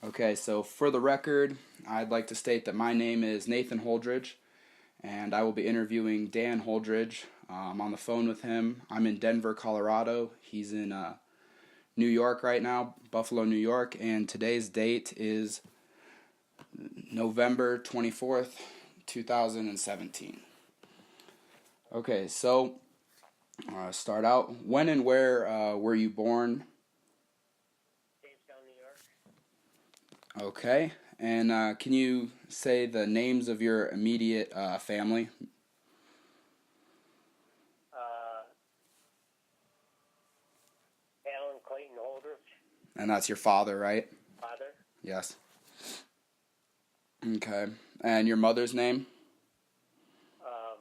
Okay, so for the record, I'd like to state that my name is Nathan Holdridge, and I will be interviewing Dan Holdridge. I'm on the phone with him. I'm in Denver, Colorado. He's in New York right now, Buffalo, New York, and today's date is November 24th, 2017. Okay, so start out. When and where were you born? Jamestown, New York. Okay, and can you say the names of your immediate family? Uh, Alan Clayton Holdridge, And that's your father, right? father. Yes. Okay. And your mother's name?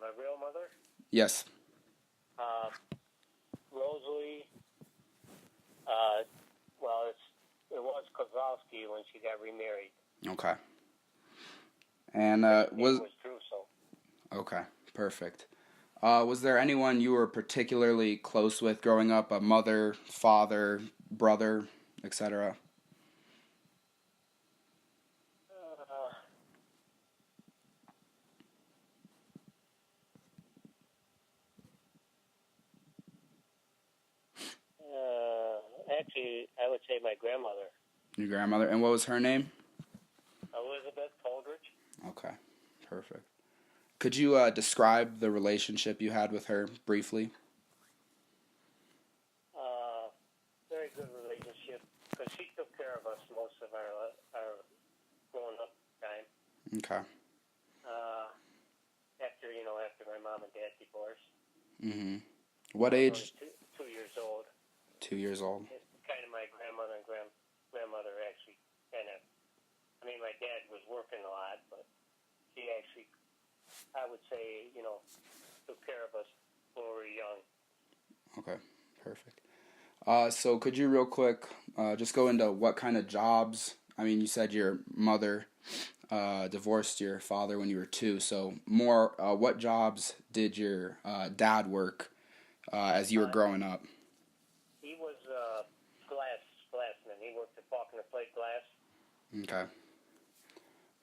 My real mother, Yes. uh, Rosalie. Uh, well, it was Kozlowski when she got remarried. Okay. And Her name was was Druso. okay, perfect. Was there anyone you were particularly close with growing up? A mother, father, brother, etc. Uh, Actually, I would say my grandmother, Your grandmother. And what was her name? Elizabeth Holdridge. Okay, perfect. Could you describe the relationship you had with her briefly? Very good relationship because she took care of us most of our growing up time. Okay. Uh, after my mom and dad divorced. Mm-hmm. What I was only age? 2 years old. 2 years old. It's kind of my grandmother and grandmother actually kind of. I mean, my dad was working a lot, but she actually, I would say, took care of us when we were young. Okay, perfect. So could you real quick just go into what kind of jobs? I mean, you said your mother divorced your father when you were two. So more, what jobs did your dad work as you were Uh, growing up? he was glassman. He worked at Faulkner Plate Glass. Okay,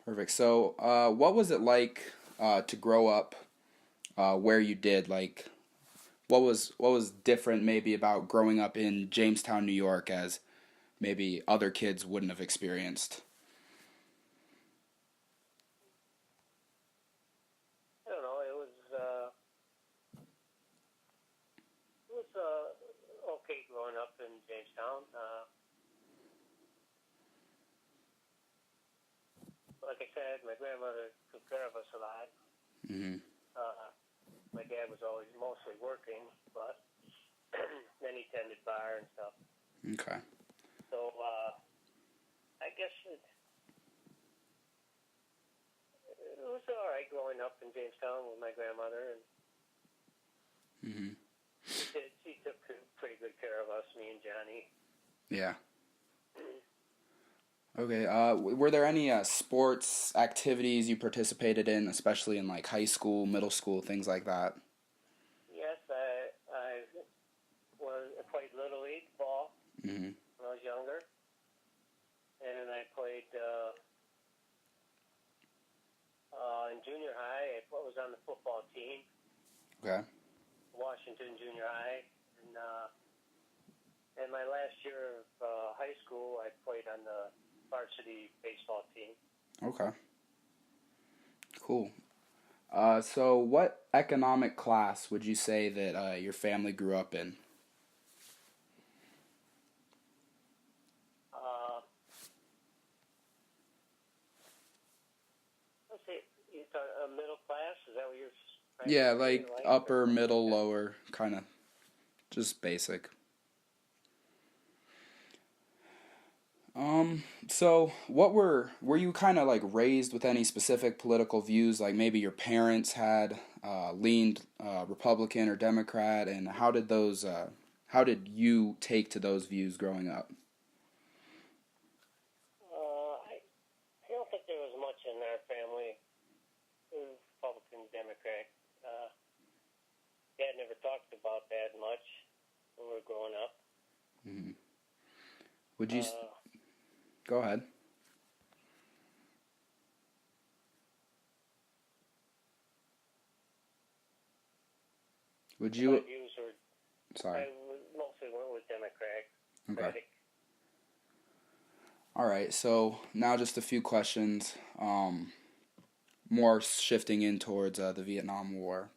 perfect. So what was it like to grow up where you did? Like, what was different maybe about growing up in Jamestown, New York, as maybe other kids wouldn't have experienced? I don't know. It was okay growing up in Jamestown. Like I said, my grandmother took care of us a lot. Mm-hmm. My dad was always mostly working, but then he tended bar and stuff. Okay. So I guess it was all right growing up in Jamestown with my grandmother, and Mm-hmm. she took pretty good care of us, me and Johnny. Yeah. Okay. Were there any sports activities you participated in, especially in like high school, middle school, things like that? Yes, I played Little League ball Mm-hmm. when I was younger, and I played in junior high. I was on the football team, Okay. Washington Junior High, and my last year of high school, I played on the varsity baseball team. Okay. Cool. So what economic class would you say that your family grew up in? Uh, let's see, you thought middle class? Is that what you're trying to Yeah, say? like Like, upper, or middle, lower, kind of just basic. So were you kind of like raised with any specific political views? Like maybe your parents had leaned Republican or Democrat, and how did you take to those views growing up? I don't think there was much in our family. It was Republican, Democrat. Dad never talked about that much when we were growing up. Hmm. Would you Uh, go ahead? Would My you? views were, Sorry. mostly went with Democratic. Okay. All right. So now just a few questions. More shifting in towards the Vietnam War.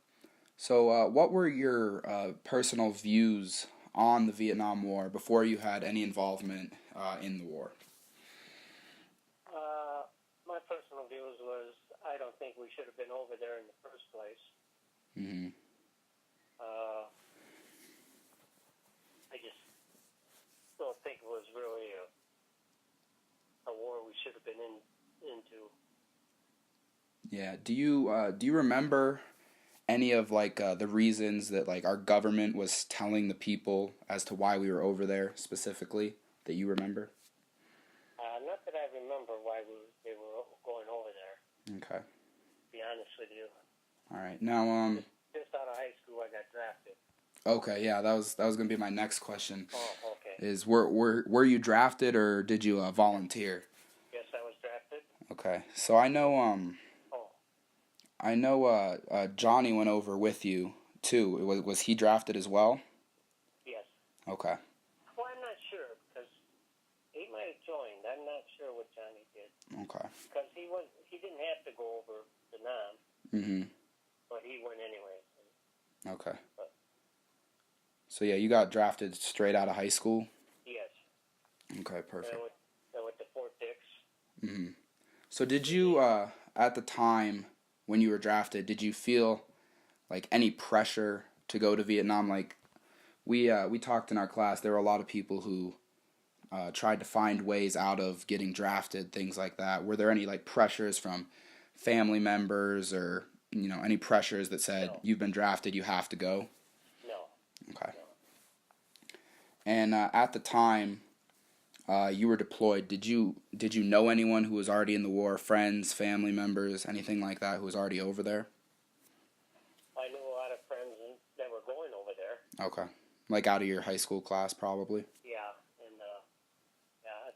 So, what were your personal views on the Vietnam War before you had any involvement in the war? My personal views was I don't think we should have been over there in the first place. Mm-hmm. Uh, I just don't think it was really a war we should have been into. Yeah. Do you remember any of like the reasons that like our government was telling the people as to why we were over there specifically that you remember? Not that I remember why they were going over there. Okay. To be honest with you. All right. Now Just out of high school, I got drafted. Okay, yeah, that was gonna be my next question. Oh, okay. Is were you drafted or did you volunteer? Yes, I was drafted. Okay, so I know Oh, Johnny went over with you too. Was he drafted as well? yes. Okay. Well, I'm not sure because he might have joined. I'm not sure what Johnny did Okay. because he didn't have to go over to Nam, Mhm. but he went anyway. Okay. So yeah, you got drafted straight out of high school. Yes. Okay, perfect. I went to Fort Dix. Mhm. So did you at the time when you were drafted, did you feel like any pressure to go to Vietnam? Like we talked in our class, there were a lot of people who tried to find ways out of getting drafted, things like that. Were there any like pressures from family members or any pressures that said No. you've been drafted, you have to go? No. Okay. No. And at the time you were deployed, did you know anyone who was already in the war? Friends, family members, anything like that who was already over there? I knew a lot of friends that were going over there. Okay. Like out of your high school class, probably? Yeah, and yeah, a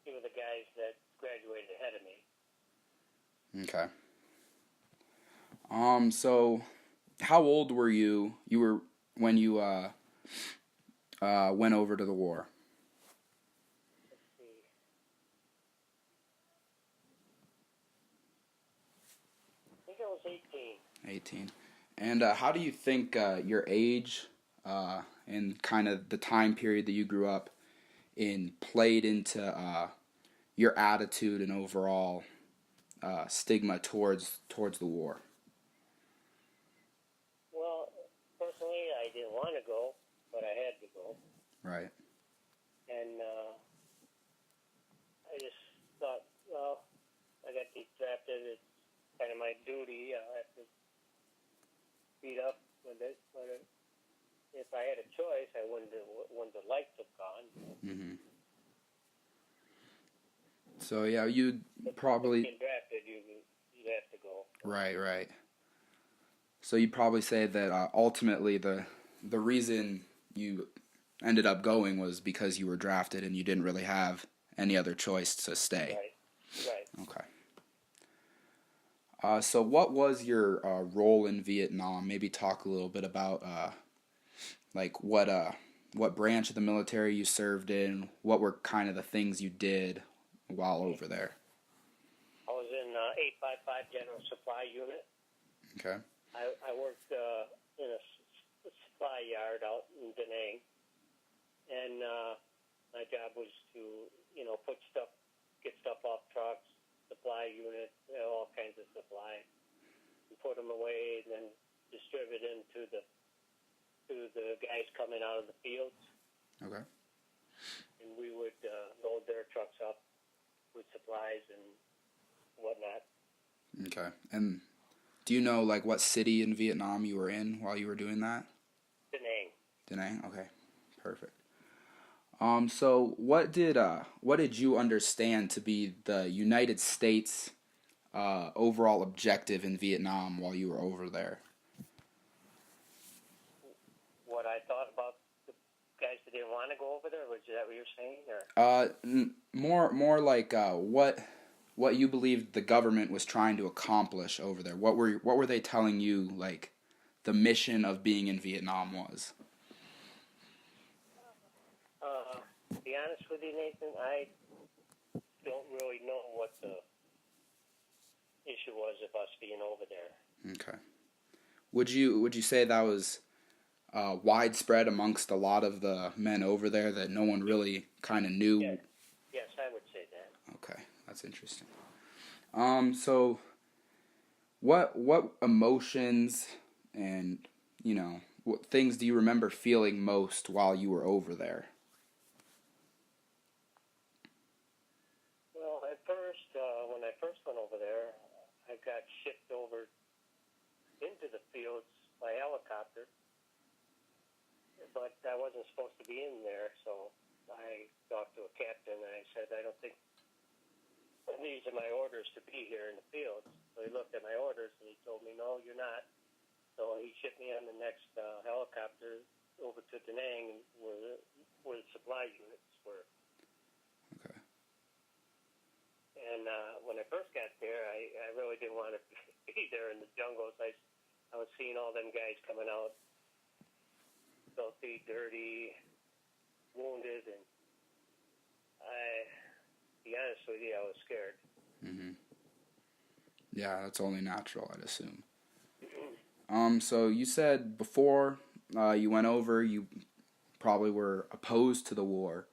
few of the guys that graduated ahead of me. Okay. So how old were you? You were when you went over to the war? Let's see. I think I was 18. 18. And how do you think your age and kind of the time period that you grew up in played into your attitude and overall stigma towards the war? Well, personally, I didn't want to go, but I had to go. Right. And I just thought, well, I got drafted. It's kind of my duty. I have to beat up with it. But if I had a choice, I wouldn't have liked to have gone. Mm-hmm. So yeah, you'd probably get drafted. You have to go. Right. So you'd probably say that ultimately the reason you ended up going was because you were drafted and you didn't really have any other choice to stay. Right. Okay. So what was your role in Vietnam? Maybe talk a little bit about like what branch of the military you served in. What were kind of the things you did while over there? I was in 855 General Supply Unit. Okay. I worked in a supply yard out in Da Nang, and my job was to get stuff off trucks, supply unit, all kinds of supply, and put them away, and then distribute them to the guys coming out of the fields. Okay. And we would load their trucks up with supplies and whatnot. Okay. And do you know like what city in Vietnam you were in while you were doing that? Da Nang. Da Nang. Okay. Perfect. So what did you understand to be the United States overall objective in Vietnam while you were over there? What I thought about the guys that didn't want to go over there, was that what you're saying? Or More like what you believed the government was trying to accomplish over there. What were they telling you like the mission of being in Vietnam was. To be honest with you, Nathan, I don't really know what the issue was of us being over there. Okay. Would you say that was widespread amongst a lot of the men over there, that no one really kind of knew? Yes, I would say that. Okay, that's interesting. So what emotions and, what things do you remember feeling most while you were over there? Well, at first, when I first went over there, I got shipped over into the fields by helicopter, but I wasn't supposed to be in there, so I talked to a captain, and I said, I don't think these are my orders to be here in the fields. So he looked at my orders, and he told me, no, you're not. So he shipped me on the next helicopter over to Da Nang, where the supply units were. Okay. And when I first got there, I really didn't want to be there in the jungles. I was seeing all them guys coming out filthy, dirty, wounded, and to be honest with you, I was scared. Mm-hmm. Yeah, that's only natural, I'd assume. So you said before you went over, you probably were opposed to the war.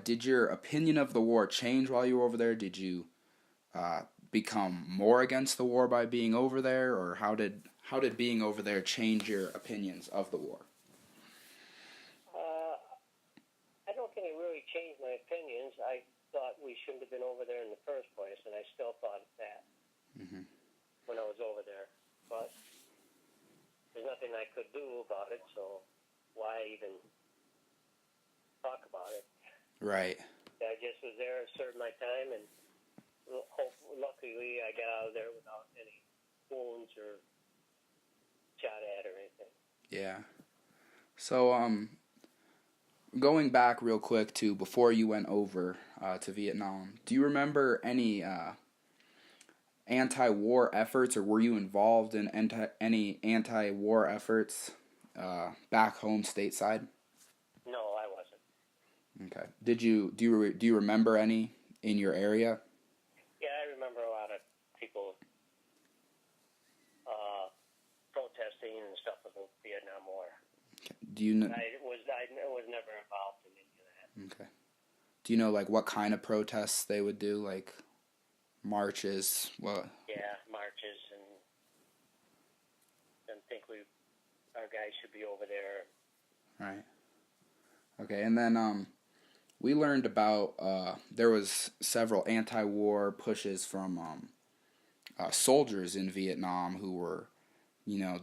Did your opinion of the war change while you were over there? Did you become more against the war by being over there, or how did being over there change your opinions of the war? I don't think it really changed my opinions. I thought we shouldn't have been over there in the first place, and I still thought that when I was over there. But there's nothing I could do about it, so why even talk about it? Right. I just was there, served my time, and luckily I got out of there without any wounds or shot at or anything. Yeah. So, going back real quick to before you went over to Vietnam, do you remember any anti-war efforts, or were you involved in any anti-war efforts back home stateside? No, I wasn't. Okay. Do you remember any in your area? Yeah, I remember a lot of people protesting and stuff about the Vietnam War. Okay. Do you know? I was never involved in any of that. Okay. Do you know what kind of protests they would do, like marches? What? Yeah, marches, and think our guys should be over there. Right. Okay, and then we learned about there was several anti-war pushes from soldiers in Vietnam who were,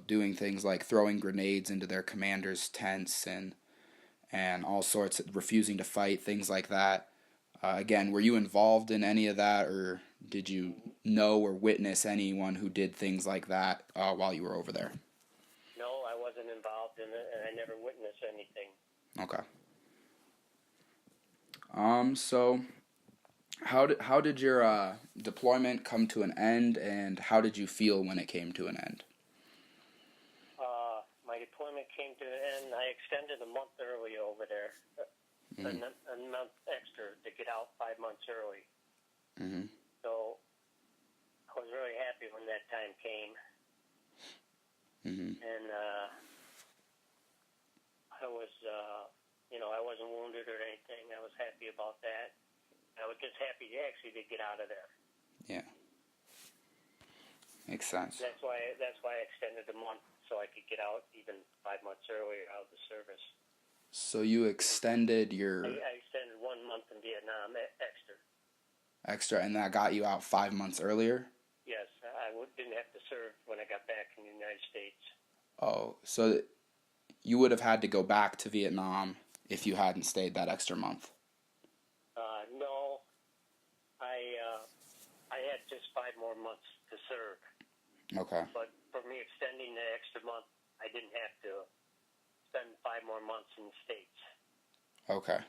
doing things like throwing grenades into their commanders' tents and all sorts of refusing to fight, things like that. Again, were you involved in any of that, or did you know or witness anyone who did things like that while you were over there? No, I wasn't involved in it, and I never witnessed anything. Okay. So how did your deployment come to an end, and how did you feel when it came to an end? My deployment came to an end. I extended a month early over there, a month extra to get out 5 months early. Mm-hmm. So I was really happy when that time came. Mm-hmm. And I was, I wasn't wounded or anything. I was happy about that. I was just happy to get out of there. Yeah. Makes sense. That's why I extended a month, so I could get out even 5 months earlier out of the service. So you extended your... I extended 1 month in Vietnam extra. Extra, and that got you out 5 months earlier? Yes, I didn't have to serve when I got back in the United States. Oh, so you would have had to go back to Vietnam if you hadn't stayed that extra month? No, I had just 5 more months to serve. Okay. But for me extending the extra month, I didn't have to spend 5 more months in the States. Okay.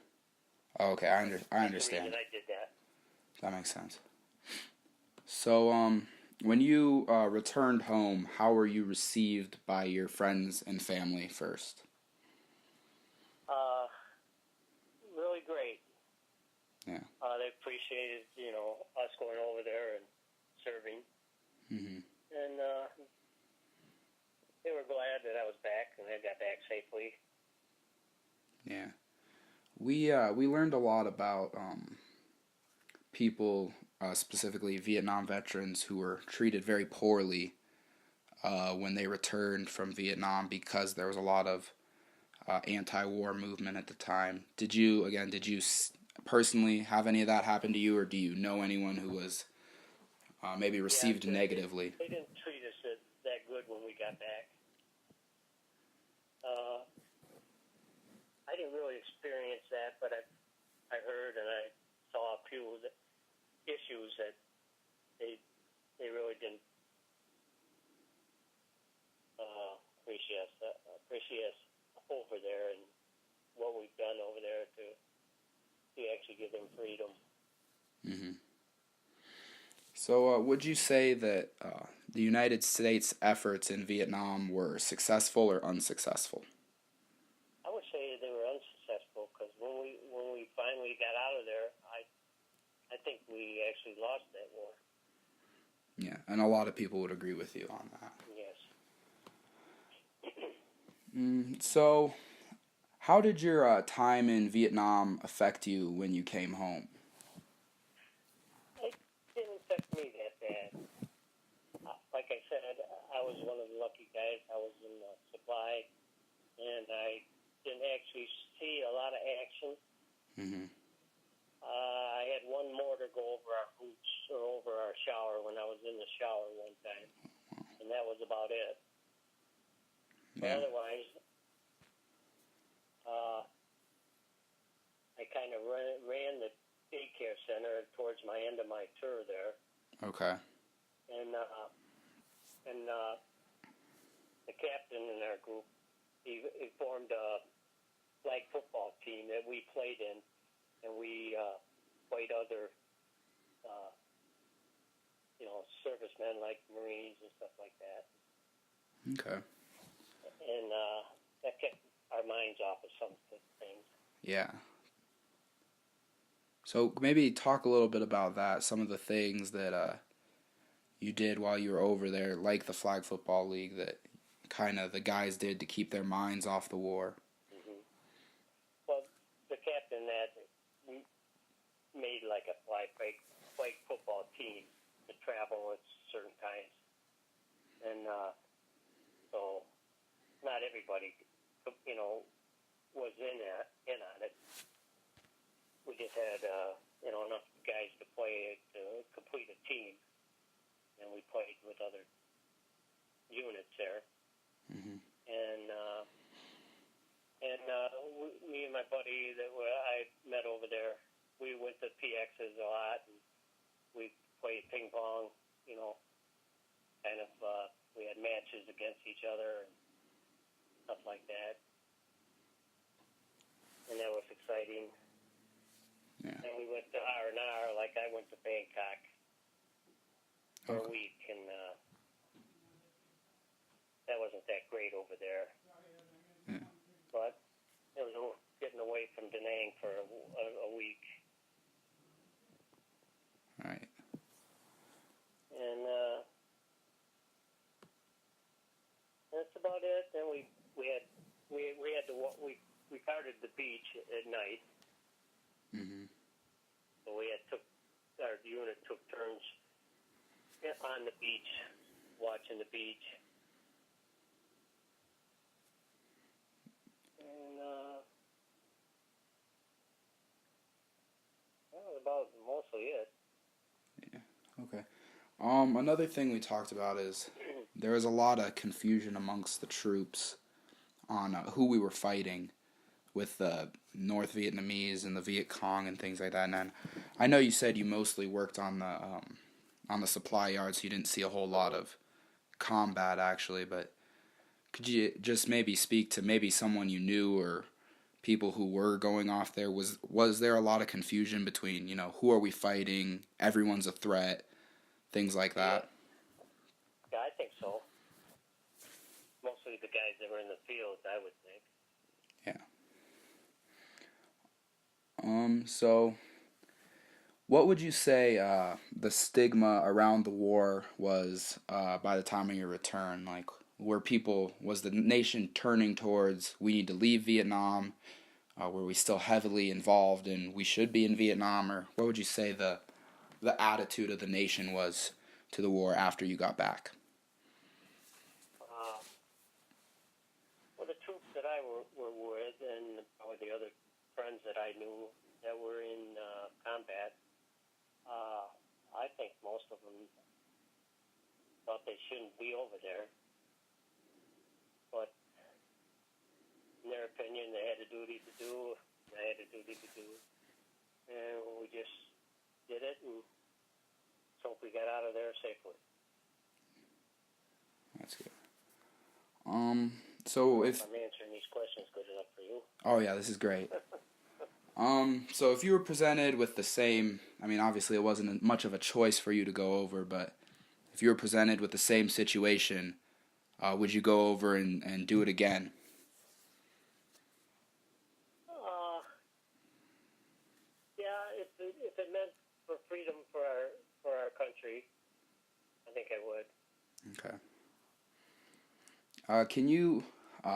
Okay, I understand. I did that. That makes sense. So, When you returned home, how were you received by your friends and family first? Uh, really great. Yeah. They appreciated, us going over there and serving, Hmm. and they were glad that I was back and I got back safely. Yeah. We learned a lot about people, specifically Vietnam veterans, who were treated very poorly when they returned from Vietnam because there was a lot of anti-war movement at the time. Did you personally have any of that happen to you, or do you know anyone who was maybe Yeah, received negatively? they didn't treat us that good when we got back. Uh, I didn't really experience that, but I heard and I saw a few of the issues that they really didn't appreciate us over there and what we've done over there to actually give them freedom. Hmm. So, would you say that the United States efforts in Vietnam were successful or unsuccessful? I would say they were unsuccessful because when we finally got out of there, I think we actually lost that war. Yeah, and a lot of people would agree with you on that. Yes. So, how did your time in Vietnam affect you when you came home? It didn't affect me that bad. Like I said, I was one of the lucky guys. I was in the supply, and I didn't actually see a lot of action. Hmm. I had one mortar go over our boots or over our shower when I was in the shower one time, and that was about it. But Yeah. otherwise, I kind of ran the daycare center towards my end of my tour there, Okay. and the captain in our group, he formed a flag football team that we played in, and we played other, servicemen like Marines and stuff like that, Okay. and that kept our minds off of some things. Yeah. So maybe talk a little bit about that. Some of the things that you did while you were over there, like the flag football league, that kind of the guys did to keep their minds off the war. Mm-hmm. Well, the captain that made like a flag football team to travel at certain times, and so not everybody, was in on it. We just had enough guys to play to complete a team, and we played with other units there, Hmm. and me and my buddy that I met over there, we went to PXs a lot, and we played ping pong, kind of, we had matches against each other and stuff like that. And that was exciting. Yeah. And we went to R&R, like I went to Bangkok for a week, and that wasn't that great over there. Yeah. But it was getting away from Da Nang for a week. Right. And that's about it. Then we guarded the beach at night. Hmm. So our unit took turns on the beach, watching the beach. And that was about mostly it. Yeah. Okay. Another thing we talked about is there was a lot of confusion amongst the troops on who we were fighting with the North Vietnamese and the Viet Cong and things like that. And then I know you said you mostly worked on the supply yard, so you didn't see a whole lot of combat actually. But could you just maybe speak to maybe someone you knew or people who were going off there? Was there a lot of confusion between who are we fighting? Everyone's a threat, things like that. especially the guys that were in the field, I would think. Yeah. So what would you say the stigma around the war was by the time of your return? Like, was the nation turning towards we need to leave Vietnam? Were we still heavily involved and we should be in Vietnam? Or what would you say the attitude of the nation was to the war after you got back? Well, the troops that I were with and probably the other friends that I knew that were in combat, I think most of them thought they shouldn't be over there. But in their opinion, they had a duty to do. They had a duty to do. And we just did it and hope we got out of there safely. That's good. So if I'm answering these questions good enough for you. Oh yeah, this is great. So if you were presented with the same, I mean, obviously it wasn't much of a choice for you to go over, but if you were presented with the same situation, would you go over and do it again? Yeah, if it meant for freedom for our country, I think I would. Okay. Can you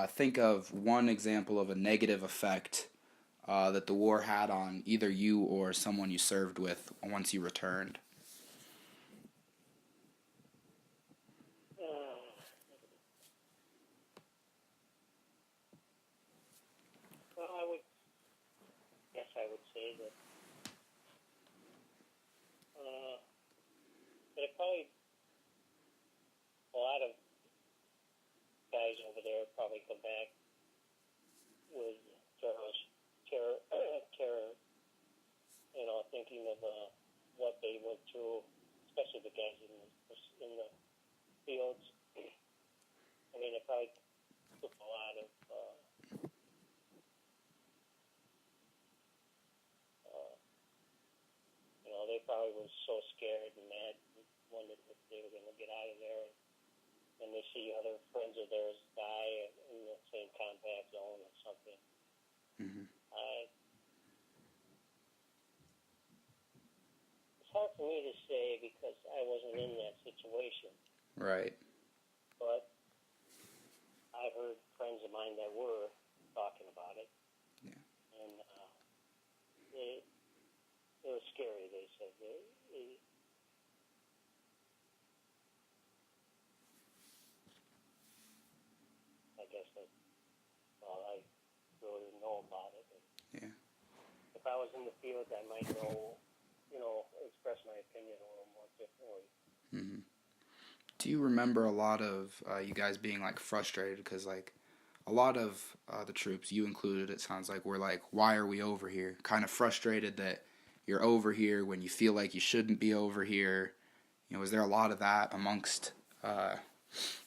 think of one example of a negative effect that the war had on either you or someone you served with once you returned? Well, I would say that it probably a lot of guys over there probably come back with terror, thinking of what they went through, especially the guys in the fields. I mean, it probably took a lot of they probably were so scared and mad, and wondered if they were going to get out of there. And they see other friends of theirs die in the same combat zone or something. Mm-hmm. It's hard for me to say because I wasn't in that situation. Right. But I heard friends of mine that were talking about it. Yeah. And it was scary, they said. I guess that's all I really know about it. Yeah. If I was in the field, I might express my opinion a little more differently. Mm-hmm. Do you remember a lot of you guys being like frustrated because like a lot of the troops, you included, it sounds like, were like, why are we over here? Kind of frustrated that you're over here when you feel like you shouldn't be over here. Was there a lot of that amongst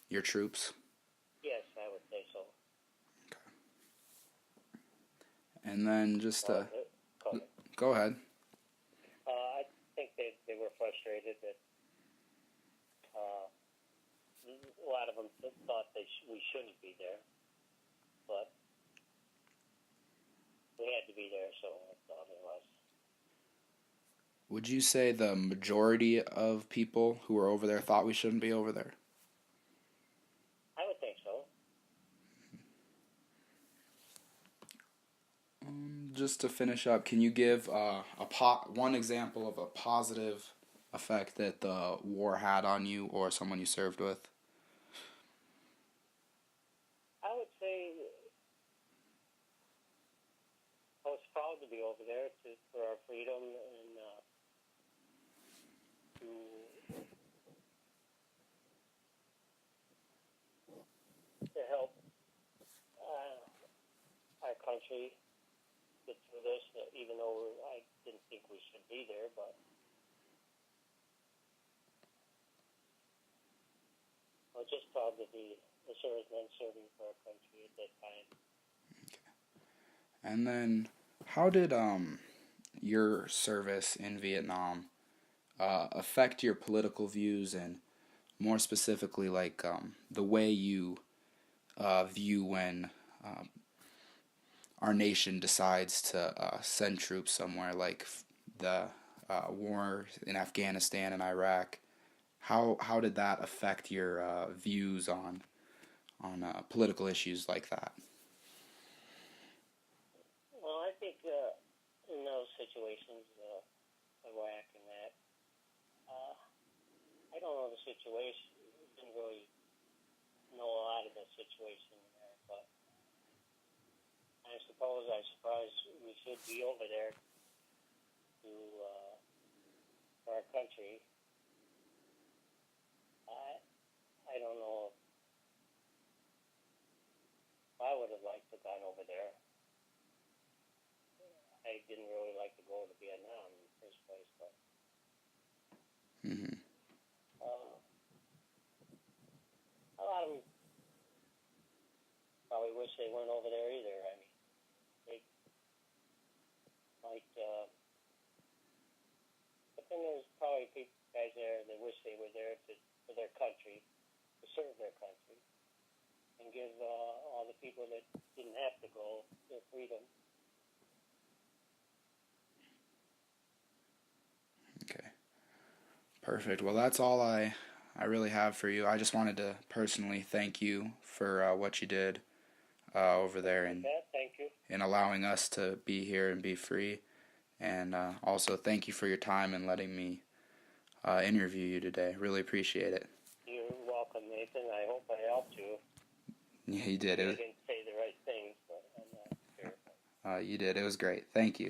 your troops? Yes, I would say so. Okay. And then just go ahead. I think they were frustrated that a lot of them thought we shouldn't be there, but we had to be there, so that's all it was. Would you say the majority of people who were over there thought we shouldn't be over there? I would think so. Just to finish up, can you give one example of a positive effect that the war had on you or someone you served with? I would say I was proud to be over there for our freedom and to help our country get through this, even though I didn't think we should be there, but I was just proud to be a serviceman serving for our country at that time. Okay. And then, how did your service in Vietnam affect your political views, and more specifically, like the way you view when our nation decides to send troops somewhere like the war in Afghanistan and Iraq? How did that affect your views on political issues like that? Well, I think in those situations, Iraq and that, uh, I don't know the situation. Didn't really know a lot of the situation there, but I suppose we should be over there to for our country. I don't know if I would have liked to have gone over there. I didn't really like to go to Vietnam in the first place, but Mm-hmm. uh, a lot of them probably wish they weren't over there either. I mean, they might, but then there's probably guys there that wish they were there for their country, to serve their country, and give all the people that didn't have to go their freedom. Okay. Perfect. Well, that's all I really have for you. I just wanted to personally thank you for what you did over there and Thank you. in allowing us to be here and be free. And also thank you for your time and letting me interview you today. Really appreciate it. You're welcome, Nathan. I hope I helped you. Yeah, you did. I didn't say the right things, but I'm not sure. You did. It was great. Thank you.